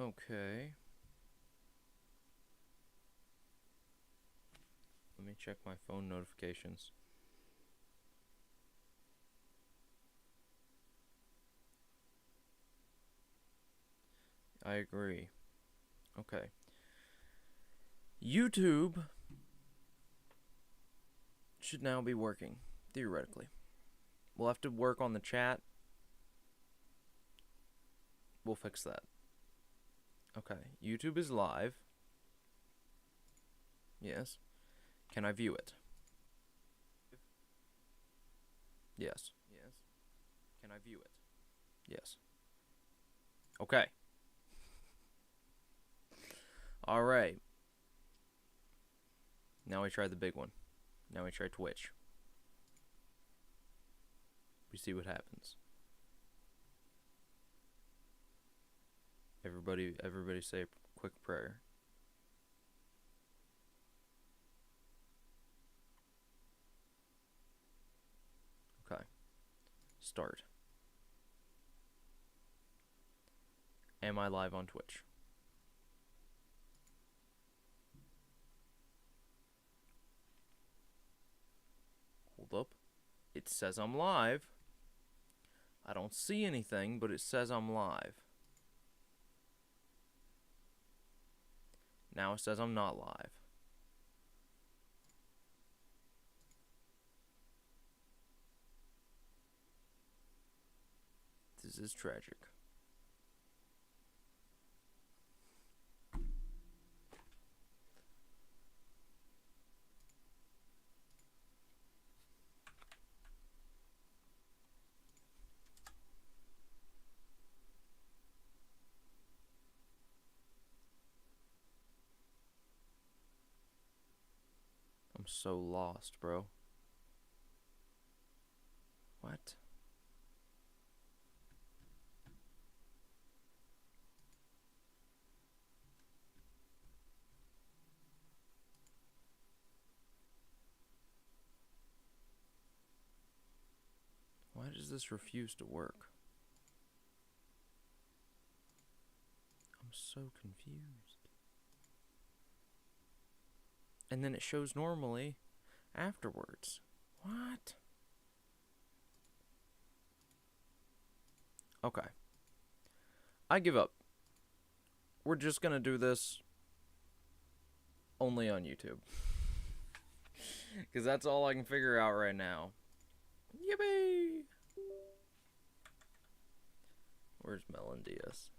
Okay. Let me check my phone notifications. I agree. Okay. YouTube should now be working, theoretically. We'll have to work on the chat. We'll fix that. Okay. YouTube is live. Yes. Can I view it? Yes. Yes. Can I view it? Yes. Okay. Alright. Now we try the big one. Now we try Twitch. We see what happens. Everybody say a quick prayer. Okay. Start. Am I live on Twitch? Hold up. It says I'm live. I don't see anything, but it says I'm live. Now it says I'm not live. This is tragic. I'm so lost, bro. What? Why does this refuse to work? I'm so confused. And then it shows normally afterwards. What? Okay. I give up. We're just gonna do this only on YouTube. Because that's all I can figure out right now. Yippee! Where's Melon Diaz?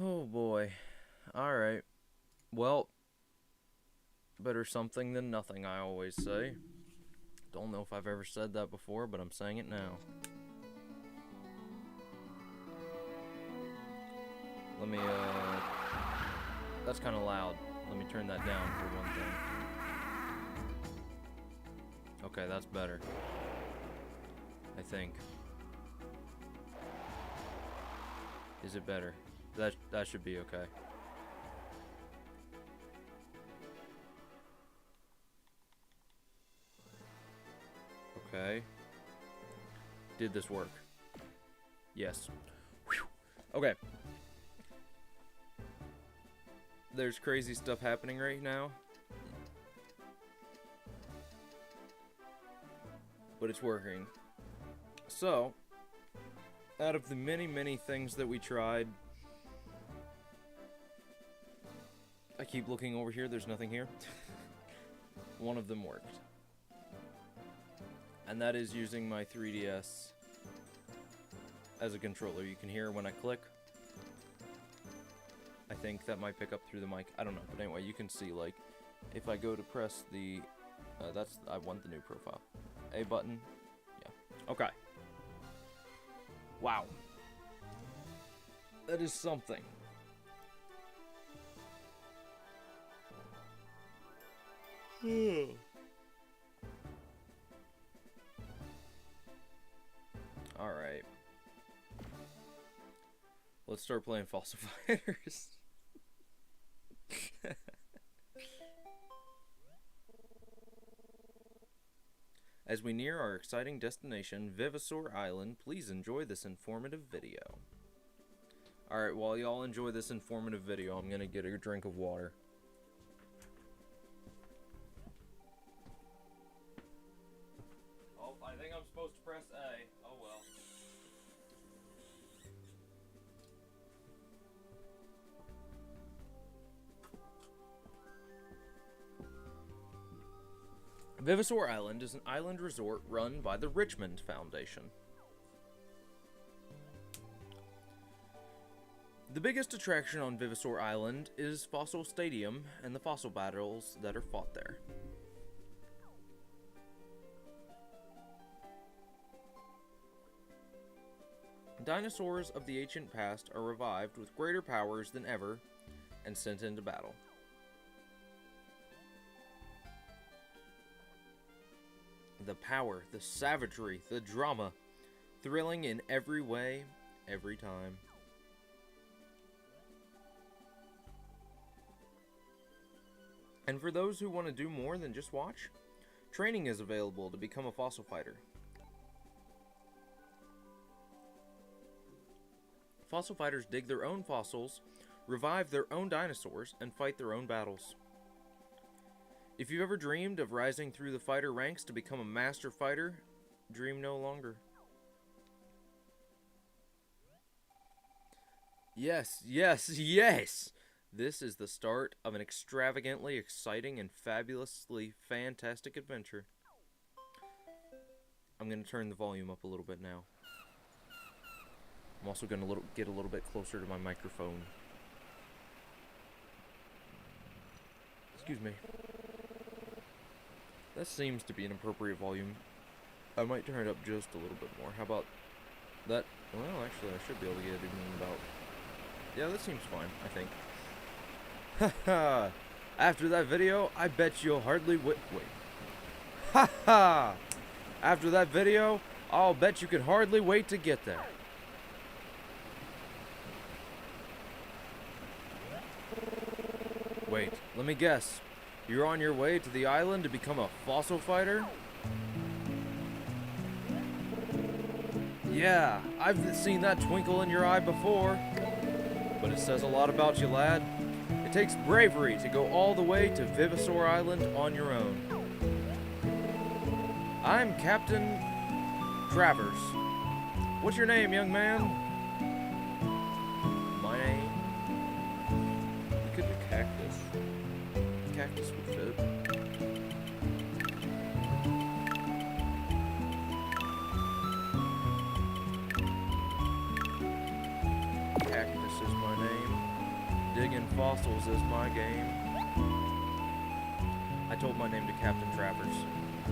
Oh boy. Alright. Well, better something than nothing, I always say. Don't know if I've ever said that before, but I'm saying it now. Let me, that's kind of loud. Let me turn that down for one thing. Okay, that's better. I think. Is it better? That should be okay. Okay. Did this work? Yes. Whew. Okay. There's crazy stuff happening right now. But it's working. So, out of the many things that we tried, I keep looking over here, there's nothing here. One of them worked. And that is using my 3DS as a controller. You can hear when I click. I think that might pick up through the mic. I don't know. But anyway, you can see, like, if I go to press the... I want the new profile. A button. Yeah. Okay. Wow. That is something. Alright. Let's start playing falsifiers. As we near our exciting destination, Vivasaur Island, please enjoy this informative video. Alright, while y'all enjoy this informative video, I'm gonna get a drink of water. Oh, I think I'm supposed to press A. Oh well. Vivasaur Island is an island resort run by the Richmond Foundation. The biggest attraction on Vivasaur Island is Fossil Stadium and the fossil battles that are fought there. Dinosaurs of the ancient past are revived with greater powers than ever and sent into battle. The power, the savagery, the drama, thrilling in every way, every time. And for those who want to do more than just watch, training is available to become a fossil fighter. Fossil fighters dig their own fossils, revive their own dinosaurs, and fight their own battles. If you've ever dreamed of rising through the fighter ranks to become a master fighter, dream no longer. Yes, yes, yes! This is the start of an extravagantly exciting and fabulously fantastic adventure. I'm going to turn the volume up a little bit now. I'm also going to get a little bit closer to my microphone. Excuse me. That seems to be an appropriate volume. I might turn it up just a little bit more. How about that? Well, actually, I should be able to get it even about... Yeah, that seems fine, I think. Haha! After that video, I bet you'll hardly wait. Haha! After that video, I'll bet you could hardly wait to get there. Wait, let me guess. You're on your way to the island to become a fossil fighter? Yeah, I've seen that twinkle in your eye before. But it says a lot about you, lad. It takes bravery to go all the way to Vivasaur Island on your own. I'm Captain Travers. What's your name, young man? My name? It could be Cactus. Cactus would fit. Cactus is my name. Digging fossils is my game. I told my name to Captain Travers.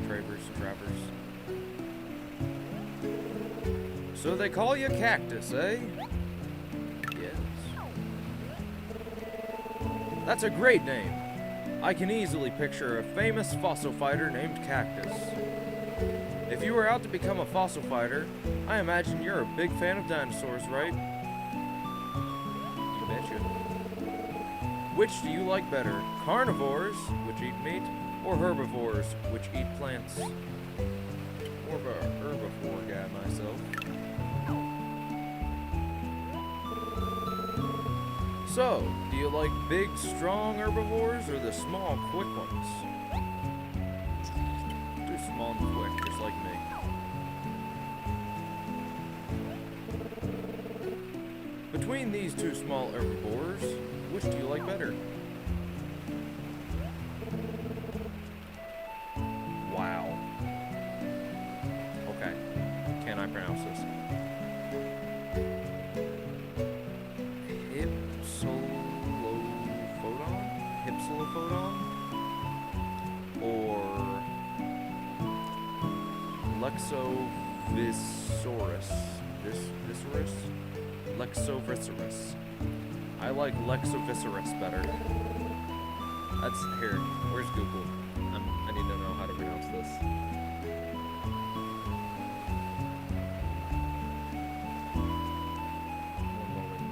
Travers. So they call you Cactus, eh? Yes. That's a great name. I can easily picture a famous fossil fighter named Cactus. If you were out to become a fossil fighter, I imagine you're a big fan of dinosaurs, right? You betcha. Which do you like better? Carnivores, which eat meat, or herbivores, which eat plants? More of a herbivore guy myself. So, do you like big, strong herbivores or the small, quick ones? Too small and quick, just like me. Between these two small herbivores, which do you like better? Wow. Okay. Can I pronounce this? Hypsilophodon? Or Lexovisaurus? Viscerus? Lexovisaurus. I like Lexovisaurus better. That's here. Where's Google? I need to know how to pronounce this. One moment.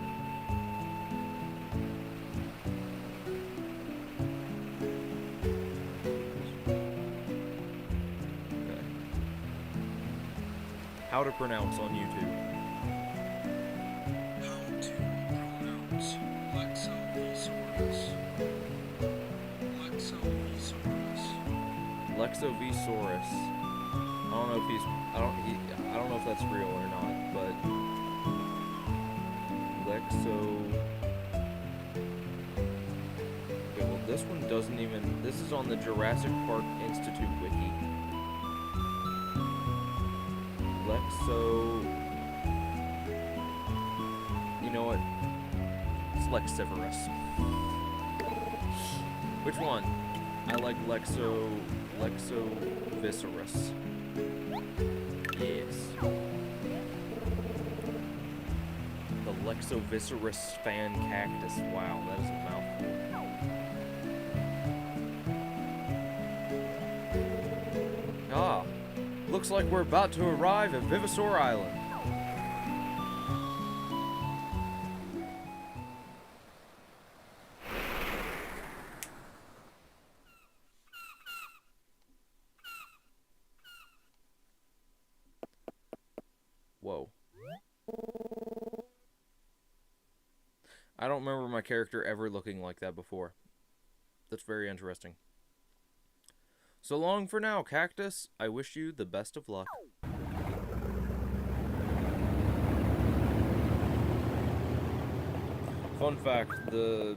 Okay. how to pronounce on YouTube. How to pronounce Lexovisaurus. Lexovisaurus. Lexovisaurus. I don't know if he's. I don't know if that's real or not, but Lexo. Okay, well, this one doesn't even. This is on the Jurassic Park Institute wiki. Lexo. You know what? It's Lexivorus. Which one? I like Lexovisaurus. Yes. The Lexovisaurus fan cactus. Wow, that is a mouthful. Ah, looks like we're about to arrive at Vivisaur Island. Whoa. I don't remember my character ever looking like that before. That's very interesting. So long for now, Cactus. I wish you the best of luck. Fun fact, the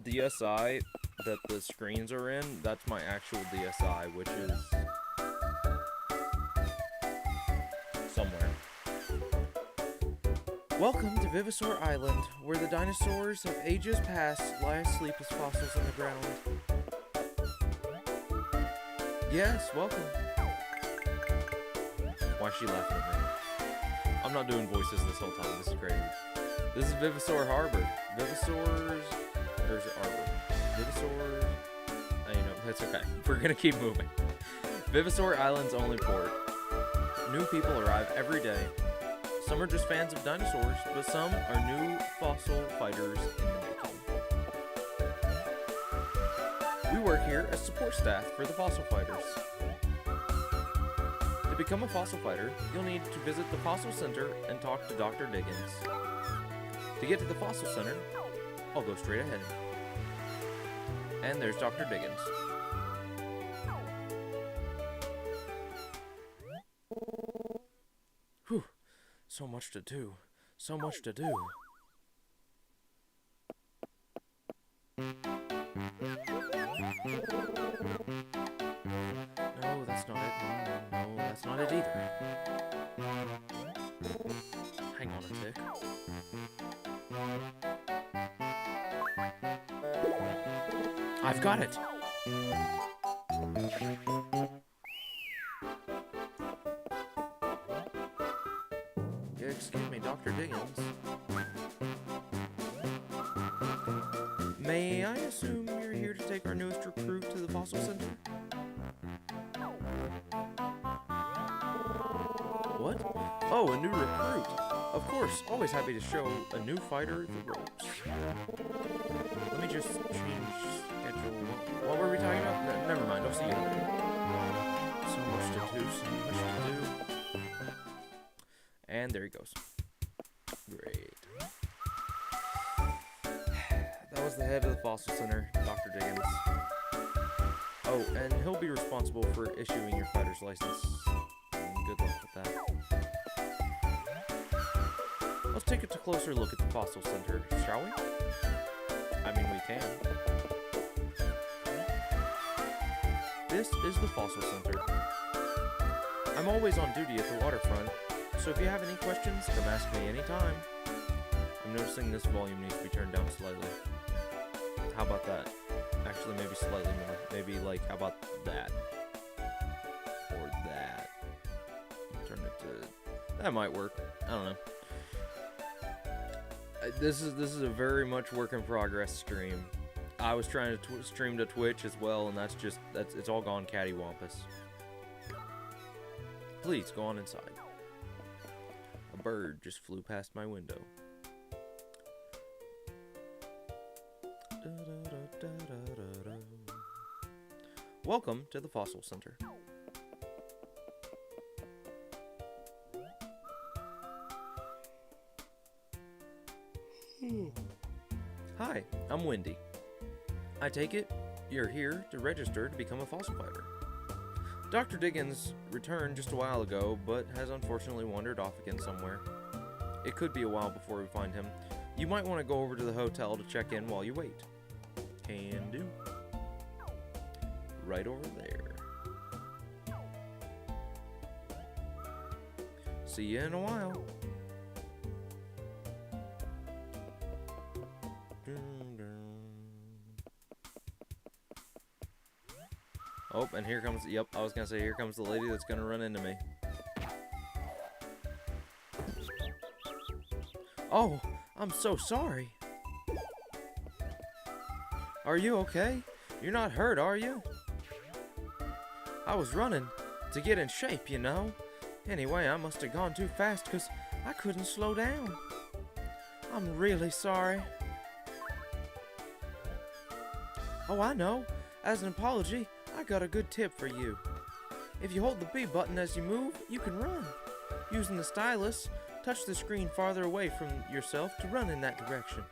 DSi that the screens are in, that's my actual DSi, which is somewhere. Welcome to Vivisaur Island, where the dinosaurs of ages past lie asleep as fossils in the ground. Yes, welcome. Why is she laughing at me? I'm not doing voices this whole time, this is crazy. This is Vivisaur Harbor. Vivisaurs... Or is it Arbor? Vivisaurs... You know, that's okay. We're gonna keep moving. Vivisaur Island's only port. New people arrive every day. Some are just fans of dinosaurs, but some are new fossil fighters in the making. We work here as support staff for the fossil fighters. To become a fossil fighter, you'll need to visit the Fossil Center and talk to Dr. Diggins. To get to the Fossil Center, I'll go straight ahead. And there's Dr. Diggins. Whew. So much to do. So much to do. No, that's not it. No, that's not it either. Hang on a tick. I've got it! Excuse me, Dr. Diggins. May I assume you're here to take our newest recruit to the Fossil Center? What? Oh, a new recruit! Of course, always happy to show a new fighter the ropes. Let me just change schedule. What were we talking about? Never mind, I'll see you later. So much to do, so much to do. And there he goes. Great. That was the head of the Fossil Center, Dr. Diggins. Oh, and he'll be responsible for issuing your fighter's license. Good luck with that. Let's take a closer look at the Fossil Center, shall we? I mean, we can. This is the Fossil Center. I'm always on duty at the waterfront, so if you have any questions, come ask me anytime. I'm noticing this volume needs to be turned down slightly. How about that? Actually, maybe slightly more. Maybe, like, how about that? Or that. Turn it to... That might work. I don't know. This is a very much work in progress stream. I was trying to stream to Twitch as well, and it's all gone cattywampus. Please go on inside. A bird just flew past my window. Welcome to the Fossil Center. Hi, I'm Wendy. I take it you're here to register to become a fossil fighter. Dr. Diggins returned just a while ago, but has unfortunately wandered off again somewhere. It could be a while before we find him. You might want to go over to the hotel to check in while you wait. Can do. Right over there. See you in a while. Oh, and here comes, yep, I was gonna say, here comes the lady that's gonna run into me. Oh, I'm so sorry. Are you okay? You're not hurt, are you? I was running to get in shape, you know. Anyway, I must have gone too fast because I couldn't slow down. I'm really sorry. Oh, I know. As an apology, I got a good tip for you. If you hold the B button as you move, you can run. Using the stylus, touch the screen farther away from yourself to run in that direction.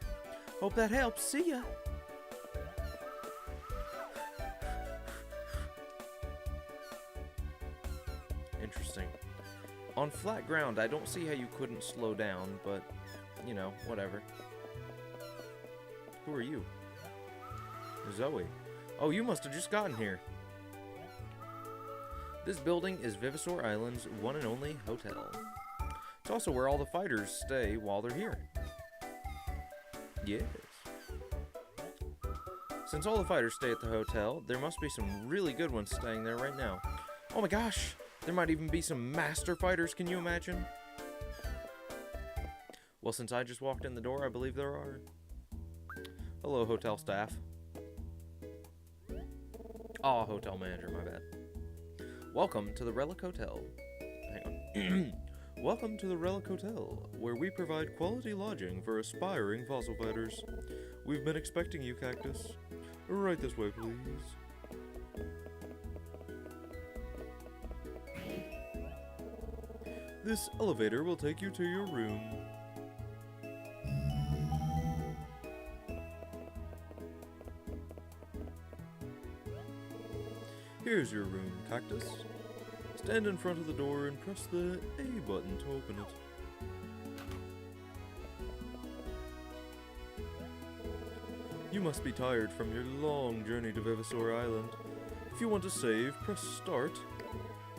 Hope that helps. See ya. Interesting. On flat ground, I don't see how you couldn't slow down, but, you know, whatever. Who are you? Zoe. Oh, you must have just gotten here. This building is Vivisaur Island's one and only hotel. It's also where all the fighters stay while they're here. Yes. Since all the fighters stay at the hotel, there must be some really good ones staying there right now. Oh my gosh! There might even be some master fighters, can you imagine? Well, since I just walked in the door, I believe there are. Hello, hotel staff. Aw, hotel manager, my bad. Welcome to the Relic Hotel. Hang on. Welcome to the Relic Hotel, where we provide quality lodging for aspiring fossil fighters. We've been expecting you, Cactus. Right this way, please. This elevator will take you to your room. Here's your room, Cactus. Stand in front of the door and press the A button to open it. You must be tired from your long journey to Vivisaur Island. If you want to save, press start.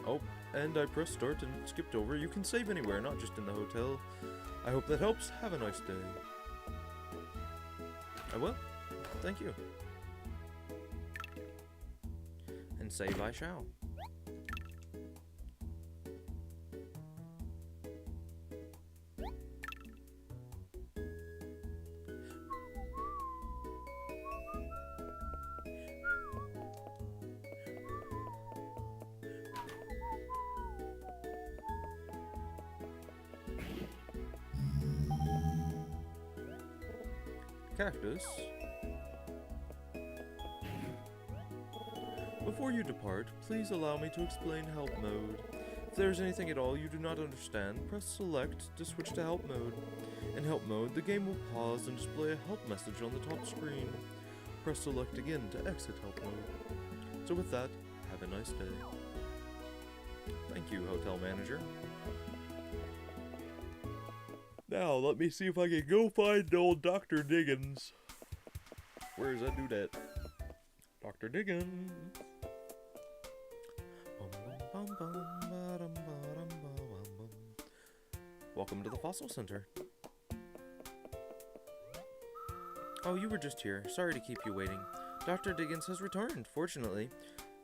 Oh, and I pressed start and skipped over. You can save anywhere, not just in the hotel. I hope that helps. Have a nice day. I will. Thank you. And save I shall. Cactus. Before you depart, please allow me to explain help mode. If there is anything at all you do not understand, press select to switch to help mode. In help mode, the game will pause and display a help message on the top screen. Press select again to exit help mode. So with that, have a nice day. Thank you, hotel manager. Now, let me see if I can go find old Dr. Diggins. Where's that dudette? Dr. Diggins. Welcome to the Fossil Center. Oh, you were just here. Sorry to keep you waiting. Dr. Diggins has returned, fortunately.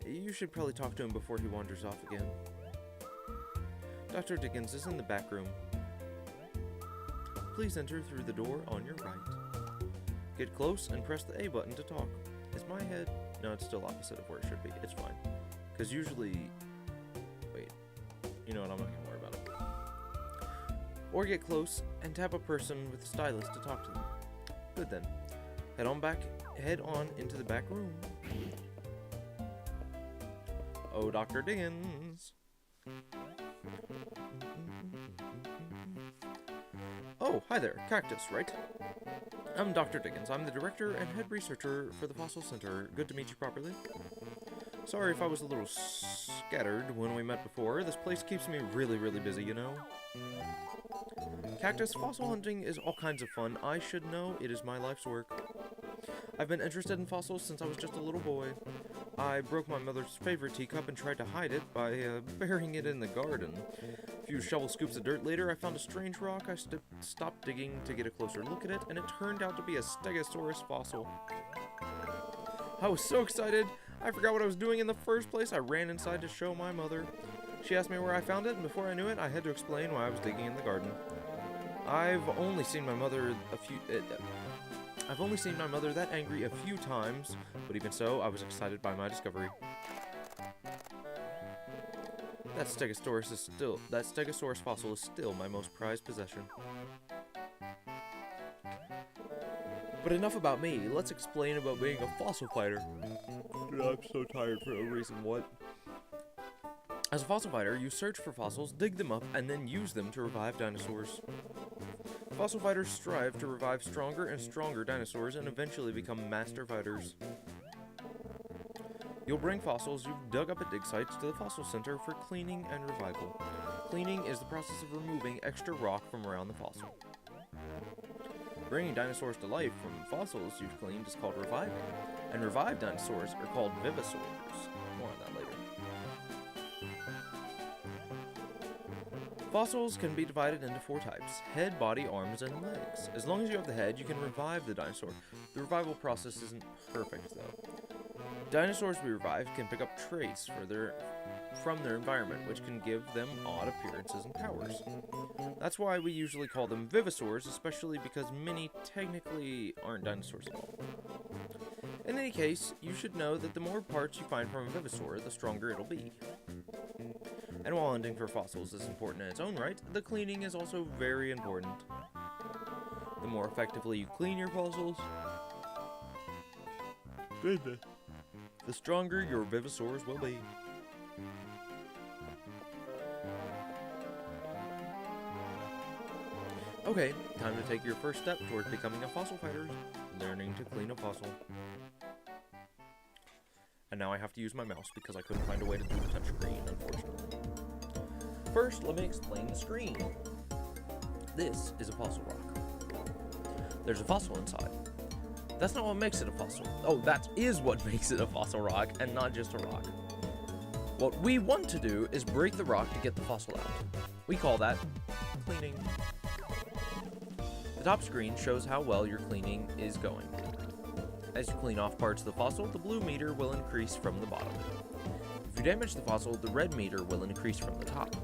You should probably talk to him before he wanders off again. Dr. Diggins is in the back room. Please enter through the door on your right. Get close and press the A button to talk. Is my head... No, it's still opposite of where it should be. It's fine. Because usually... Wait. You know what? I'm not going to worry about it. Or get close and tap a person with a stylus to talk to them. Good then. Head on into the back room. Oh, Dr. Diggins. Oh, hi there. Cactus, right? I'm Dr. Dickens. I'm the director and head researcher for the Fossil Center. Good to meet you properly. Sorry if I was a little scattered when we met before. This place keeps me really, really busy, you know? Cactus fossil hunting is all kinds of fun. I should know. It is my life's work. I've been interested in fossils since I was just a little boy. I broke my mother's favorite teacup and tried to hide it by burying it in the garden. A few shovel scoops of dirt later, I found a strange rock. I stopped digging to get a closer look at it, and it turned out to be a Stegosaurus fossil. I was so excited, I forgot what I was doing in the first place. I ran inside to show my mother. She asked me where I found it, and before I knew it, I had to explain why I was digging in the garden. I've only seen my mother that angry a few times, but even so, I was excited by my discovery. That Stegosaurus fossil is still my most prized possession. But enough about me. Let's explain about being a fossil fighter. I'm so tired for no reason. What? As a fossil fighter, you search for fossils, dig them up, and then use them to revive dinosaurs. Fossil fighters strive to revive stronger and stronger dinosaurs and eventually become master fighters. You'll bring fossils you've dug up at dig sites to the Fossil Center for cleaning and revival. Cleaning is the process of removing extra rock from around the fossil. Bringing dinosaurs to life from fossils you've cleaned is called reviving, and revived dinosaurs are called vivosaurs. More on that later. Fossils can be divided into 4 types: head, body, arms, and legs. As long as you have the head, you can revive the dinosaur. The revival process isn't perfect, though. Dinosaurs we revive can pick up traits from their environment, which can give them odd appearances and powers. That's why we usually call them vivosaurs, especially because many technically aren't dinosaurs at all. In any case, you should know that the more parts you find from a vivosaur, the stronger it'll be. And while hunting for fossils is important in its own right, the cleaning is also very important. The more effectively you clean your fossils, the stronger your vivosaurs will be. Okay, time to take your first step toward becoming a fossil fighter, learning to clean a fossil. And now I have to use my mouse because I couldn't find a way to do the touchscreen, unfortunately. First, let me explain the screen. This is a fossil rock. There's a fossil inside. That's not what makes it a fossil. Oh, that is what makes it a fossil rock, and not just a rock. What we want to do is break the rock to get the fossil out. We call that cleaning. The top screen shows how well your cleaning is going. As you clean off parts of the fossil, the blue meter will increase from the bottom. If you damage the fossil, the red meter will increase from the top.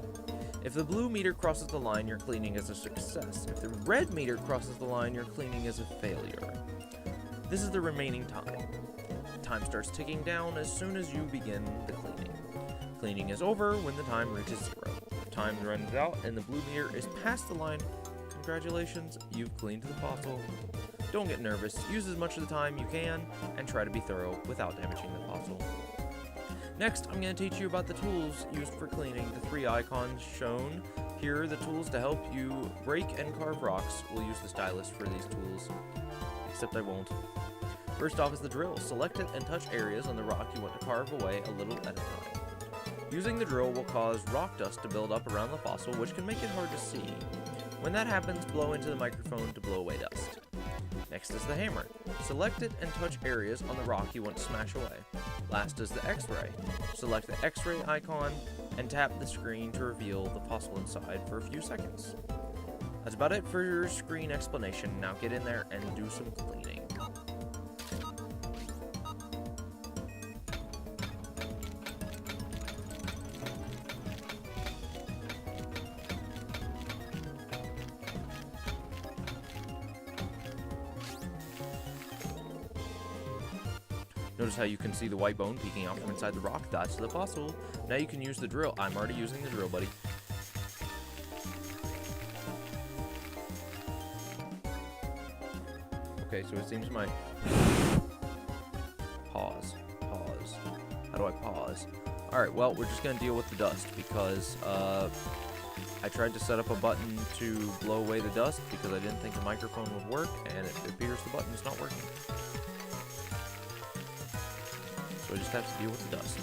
If the blue meter crosses the line, your cleaning is a success. If the red meter crosses the line, your cleaning is a failure. This is the remaining time. Time starts ticking down as soon as you begin the cleaning. Cleaning is over when the time reaches 0. If time runs out and the blue meter is past the line, congratulations, you've cleaned the fossil. Don't get nervous, use as much of the time you can, and try to be thorough without damaging the fossil. Next, I'm going to teach you about the tools used for cleaning. The 3 icons shown here are the tools to help you break and carve rocks. We'll use the stylus for these tools, except I won't. First off is the drill. Select it and touch areas on the rock you want to carve away a little at a time. Using the drill will cause rock dust to build up around the fossil, which can make it hard to see. When that happens, blow into the microphone to blow away dust. Next is the hammer. Select it and touch areas on the rock you want to smash away. Last is the X-ray. Select the X-ray icon and tap the screen to reveal the fossil inside for a few seconds. That's about it for your screen explanation. Now get in there and do some cleaning. Notice how you can see the white bone peeking out from inside the rock? That's the fossil. Now you can use the drill. I'm already using the drill, buddy. Okay, so it seems my... Pause. How do I pause? Alright, well, we're just gonna deal with the dust because, I tried to set up a button to blow away the dust because I didn't think the microphone would work, and it appears the button is not working. So I just have to deal with the dust.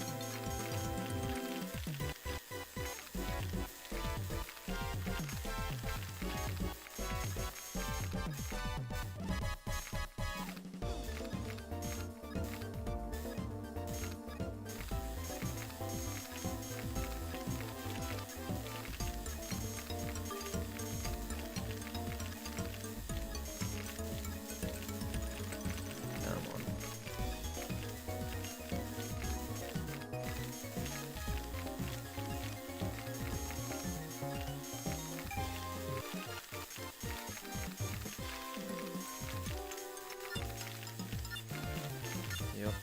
Yep.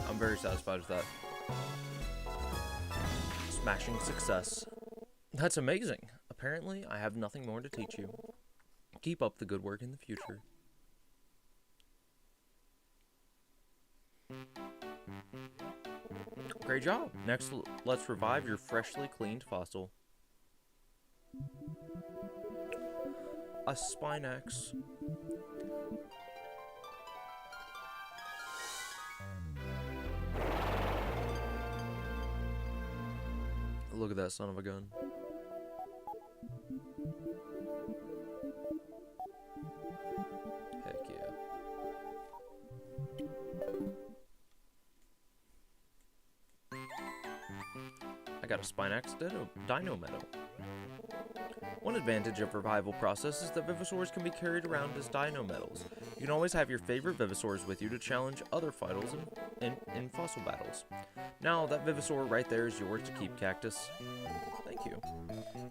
I'm very satisfied with that. Smashing success. That's amazing. Apparently, I have nothing more to teach you. Keep up the good work in the future. Great job. Next, let's revive your freshly cleaned fossil. A Spinax. Look at that son of a gun. Heck yeah. I got a Spinax Dino Medal. One advantage of revival process is that Vivosaurs can be carried around as Dino Medals. You can always have your favorite Vivosaurs with you to challenge other Fightals in fossil battles. Now, that Vivosaur right there is yours to keep, Cactus. Thank you.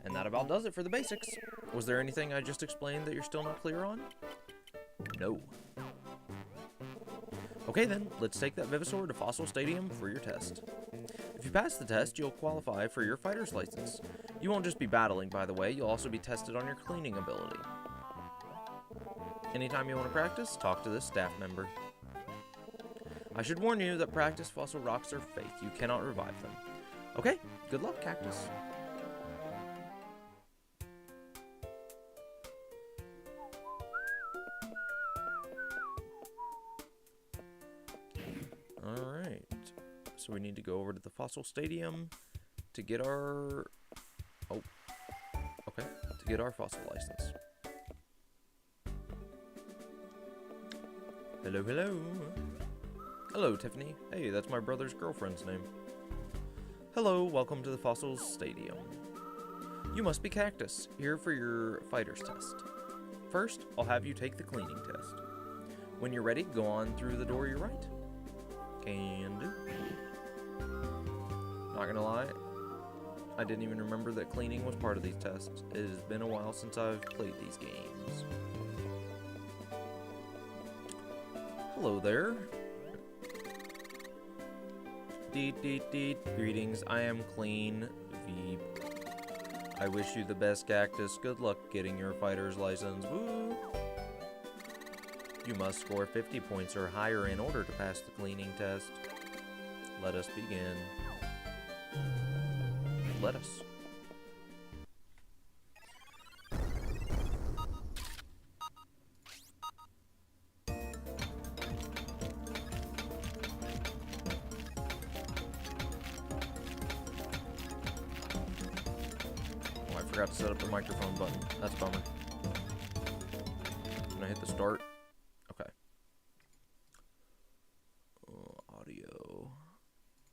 And that about does it for the basics. Was there anything I just explained that you're still not clear on? No. Okay then, let's take that Vivosaur to Fossil Stadium for your test. If you pass the test, you'll qualify for your fighter's license. You won't just be battling, by the way, you'll also be tested on your cleaning ability. Anytime you want to practice, talk to this staff member. I should warn you that practice fossil rocks are fake. You cannot revive them. Okay, good luck, Cactus. Alright, so we need to go over to the Fossil Stadium to get our... Oh, okay, to get our fossil license. Hello, hello. Hello, Tiffany. Hey, that's my brother's girlfriend's name. Hello, welcome to the Fossil Stadium. You must be Cactus, here for your fighter's test. First, I'll have you take the cleaning test. When you're ready, go on through the door your right. Can do. Not gonna lie, I didn't even remember that cleaning was part of these tests. It has been a while since I've played these games. Hello there. Greetings, I am Clean Veep. I wish you the best, Cactus. Good luck getting your fighter's license. Woo! You must score 50 points or higher in order to pass the cleaning test. Let us begin. Let us. Oh, I forgot to set up the microphone button. That's a bummer. Can I hit the start? Okay. Audio.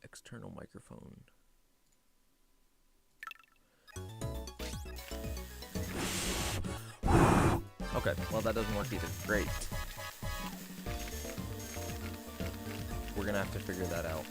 External microphone. Okay, well that doesn't work either. Great. We're gonna have to figure that out.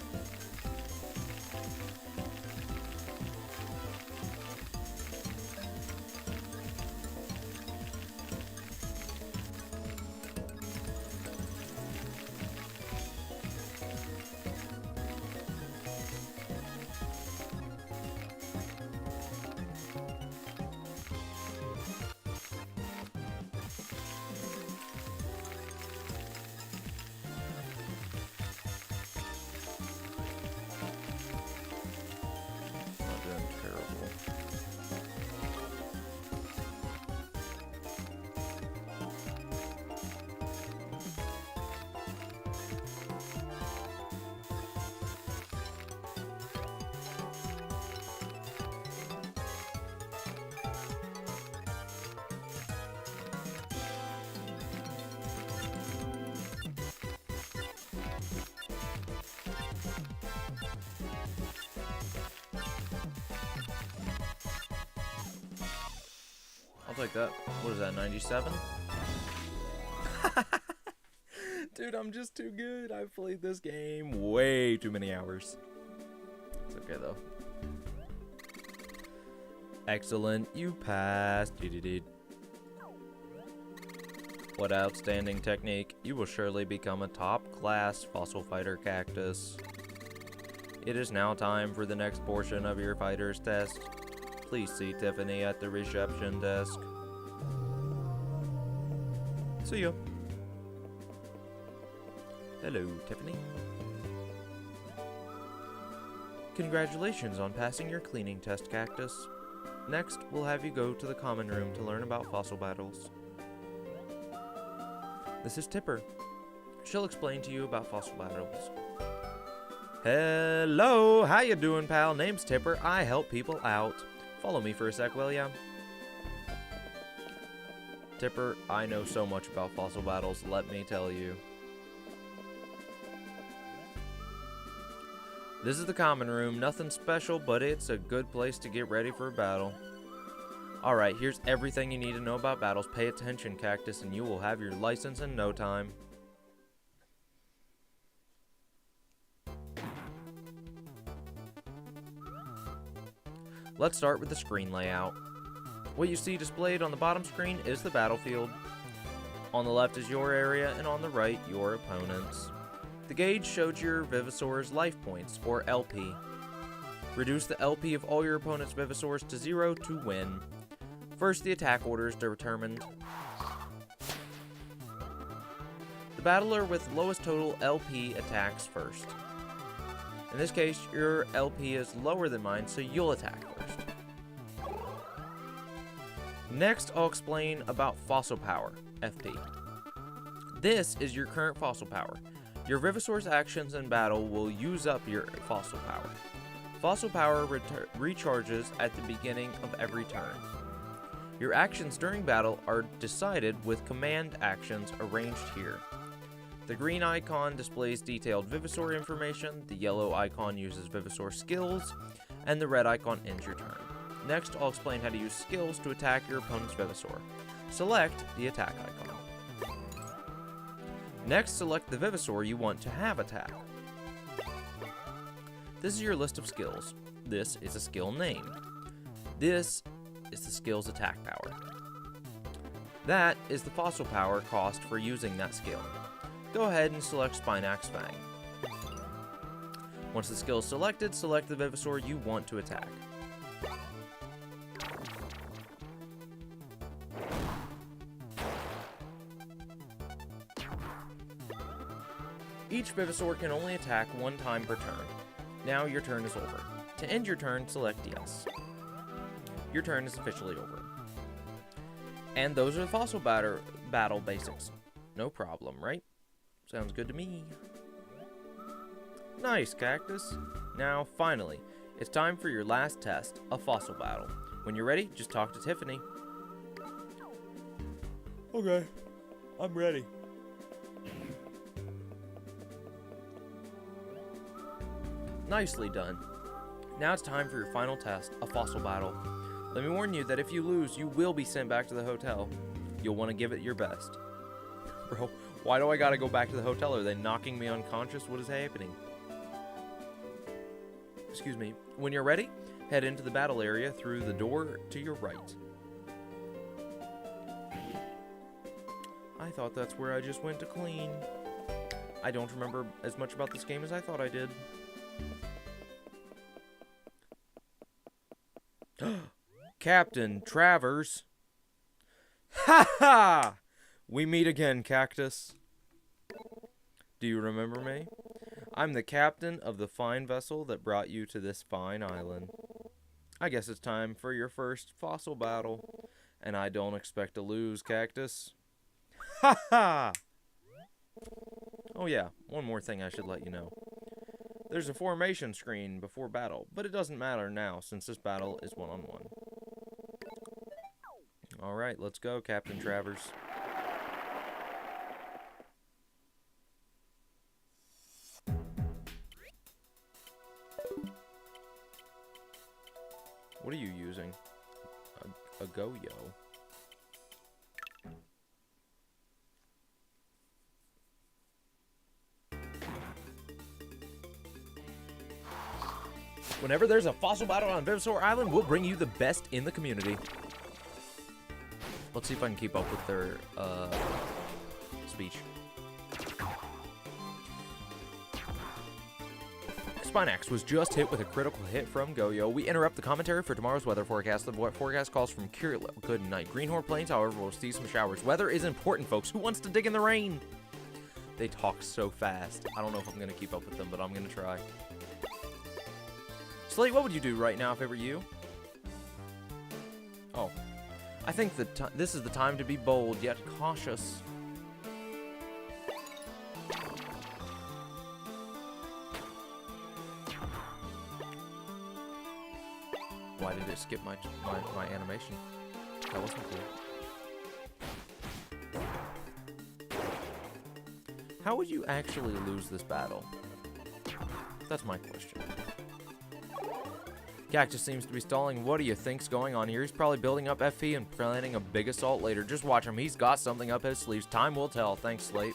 take that. What is that, 97? Dude, I'm just too good. I've played this game way too many hours. It's okay, though. Excellent, you passed. What outstanding technique. You will surely become a top-class fossil fighter cactus. It is now time for the next portion of your fighter's test. Please see Tiffany at the reception desk. See ya. Hello, Tiffany. Congratulations on passing your cleaning test, Cactus. Next, we'll have you go to the common room to learn about fossil battles. This is Tipper. She'll explain to you about fossil battles. Hello, how you doing, pal? Name's Tipper. I help people out. Follow me for a sec, will ya? Tipper, I know so much about fossil battles, let me tell you. This is the common room, nothing special, but it's a good place to get ready for a battle. Alright, here's everything you need to know about battles. Pay attention, Cactus, and you will have your license in no time. Let's start with the screen layout. What you see displayed on the bottom screen is the battlefield. On the left is your area, and on the right, your opponent's. The gauge shows your Vivisaur's life points, or LP. Reduce the LP of all your opponent's Vivisaurs to 0 to win. First, the attack order is determined. The battler with lowest total LP attacks first. In this case, your LP is lower than mine, so you'll attack first. Next, I'll explain about Fossil Power, FP. This is your current Fossil Power. Your Vivisaur's actions in battle will use up your Fossil Power. Fossil Power recharges at the beginning of every turn. Your actions during battle are decided with command actions arranged here. The green icon displays detailed Vivisaur information, the yellow icon uses Vivisaur skills, and the red icon ends your turn. Next, I'll explain how to use skills to attack your opponent's Vivisaur. Select the attack icon. Next, select the Vivisaur you want to have attack. This is your list of skills. This is a skill name. This is the skill's attack power. That is the fossil power cost for using that skill. Go ahead and select Spinax Fang. Once the skill is selected, select the Vivisaur you want to attack. Each Vivisaur can only attack one time per turn. Now your turn is over. To end your turn, select yes. Your turn is officially over. And those are the fossil battle basics. No problem, right? Sounds good to me. Nice, Cactus. Now, finally, it's time for your last test, a fossil battle. When you're ready, just talk to Tiffany. Okay, I'm ready. Nicely done. Now it's time for your final test, a fossil battle. Let me warn you that if you lose, you will be sent back to the hotel. You'll want to give it your best. Bro, why do I gotta go back to the hotel? Are they knocking me unconscious? What is happening? Excuse me. When you're ready, head into the battle area through the door to your right. I thought that's where I just went to clean. I don't remember as much about this game as I thought I did. Captain Travers. Ha ha! We meet again, Cactus. Do you remember me? I'm the captain of the fine vessel that brought you to this fine island. I guess it's time for your first fossil battle, and I don't expect to lose, Cactus. Ha ha! Oh yeah, one more thing I should let you know. There's a formation screen before battle, but it doesn't matter now since this battle is one-on-one. Alright, let's go, Captain Travers. What are you using? A Go-Yo. Whenever there's a fossil battle on Venusaur Island, we'll bring you the best in the community. Let's see if I can keep up with their speech. Spinax was just hit with a critical hit from Goyo. We interrupt the commentary for tomorrow's weather forecast. The forecast calls from good night. Greenhorn Plains, however, will see some showers. Weather is important, folks. Who wants to dig in the rain? They talk so fast. I don't know if I'm going to keep up with them, but I'm going to try. Slate, what would you do right now if it were you? Oh. I think that this is the time to be bold, yet cautious. Why did it skip my animation? That wasn't cool. How would you actually lose this battle? That's my question. Cactus seems to be stalling. What do you think's going on here? He's probably building up FP and planning a big assault later. Just watch him. He's got something up his sleeves. Time will tell. Thanks, Slate.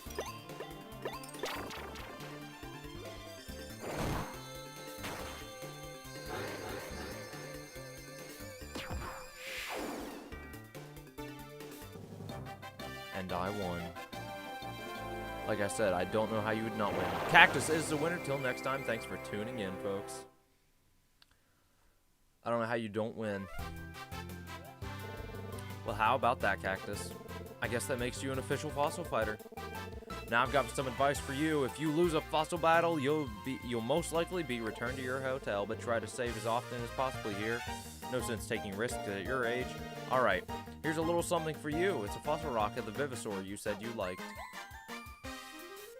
And I won. Like I said, I don't know how you would not win. Cactus is the winner. Till next time, thanks for tuning in, folks. I don't know how you don't win. Well, how about that, Cactus? I guess that makes you an official fossil fighter. Now I've got some advice for you. If you lose a fossil battle, you'll most likely be returned to your hotel, but try to save as often as possible here. No sense taking risks at your age. Alright, here's a little something for you. It's a fossil rock of the Venusaur you said you liked.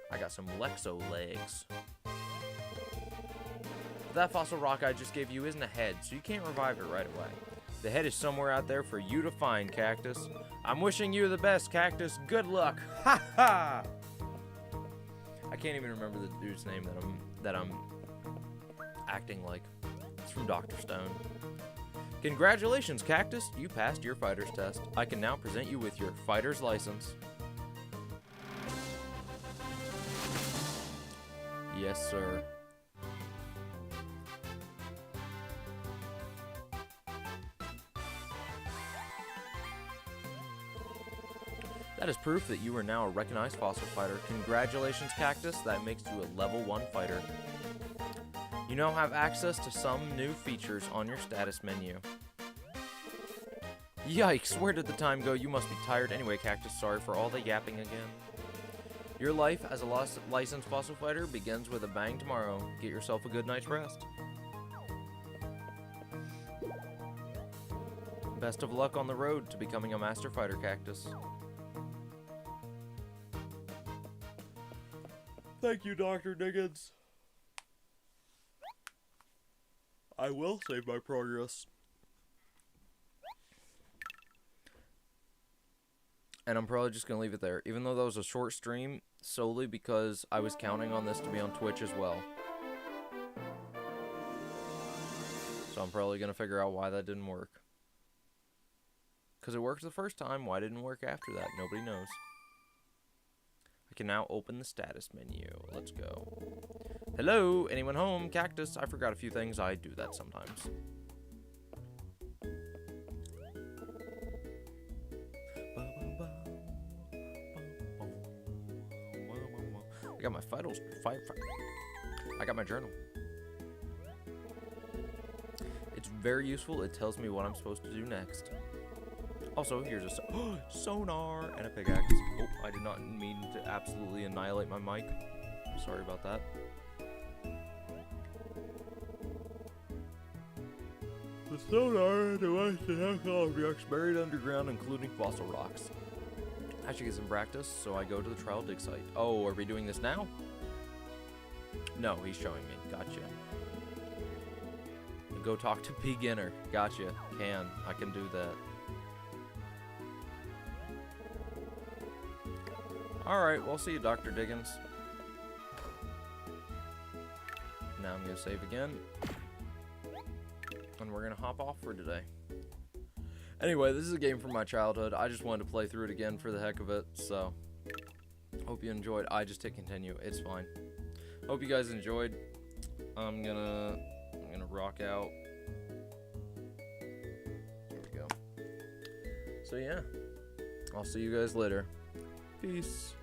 I got some Lexo legs. That fossil rock I just gave you isn't a head, so you can't revive it right away. The head is somewhere out there for you to find, Cactus. I'm wishing you the best, Cactus. Good luck. Ha ha! I can't even remember the dude's name that I'm acting like. It's from Dr. Stone. Congratulations, Cactus. You passed your fighter's test. I can now present you with your fighter's license. Yes, sir. That is proof that you are now a recognized fossil fighter. Congratulations, Cactus. That makes you a level 1 fighter. You now have access to some new features on your status menu. Yikes, where did the time go? You must be tired anyway, Cactus. Sorry for all the yapping again. Your life as a licensed fossil fighter begins with a bang tomorrow. Get yourself a good night's rest. Best of luck on the road to becoming a master fighter, Cactus. Thank you, Dr. Diggins. I will save my progress. And I'm probably just going to leave it there. Even though that was a short stream, solely because I was counting on this to be on Twitch as well. So I'm probably going to figure out why that didn't work. Because it worked the first time, why didn't it work after that? Nobody knows. I can now open the status menu. Let's go. Hello, anyone home? Cactus. I forgot a few things. I do that sometimes. I got my vitals. I got my journal. It's very useful. It tells me what I'm supposed to do next. Also, here's a sonar and a pickaxe. Oh, I did not mean to absolutely annihilate my mic. Sorry about that. The sonar device detects all objects buried underground, including fossil rocks. I should get some practice, so I go to the trial dig site. Oh, are we doing this now? No, he's showing me. Gotcha. Go talk to beginner. Gotcha. I can do that. Alright, well, see you, Dr. Diggins. Now I'm going to save again. And we're going to hop off for today. Anyway, this is a game from my childhood. I just wanted to play through it again for the heck of it, so hope you enjoyed. I just hit continue. It's fine. Hope you guys enjoyed. I'm gonna I'm gonna rock out. There we go. So yeah, I'll see you guys later. Peace.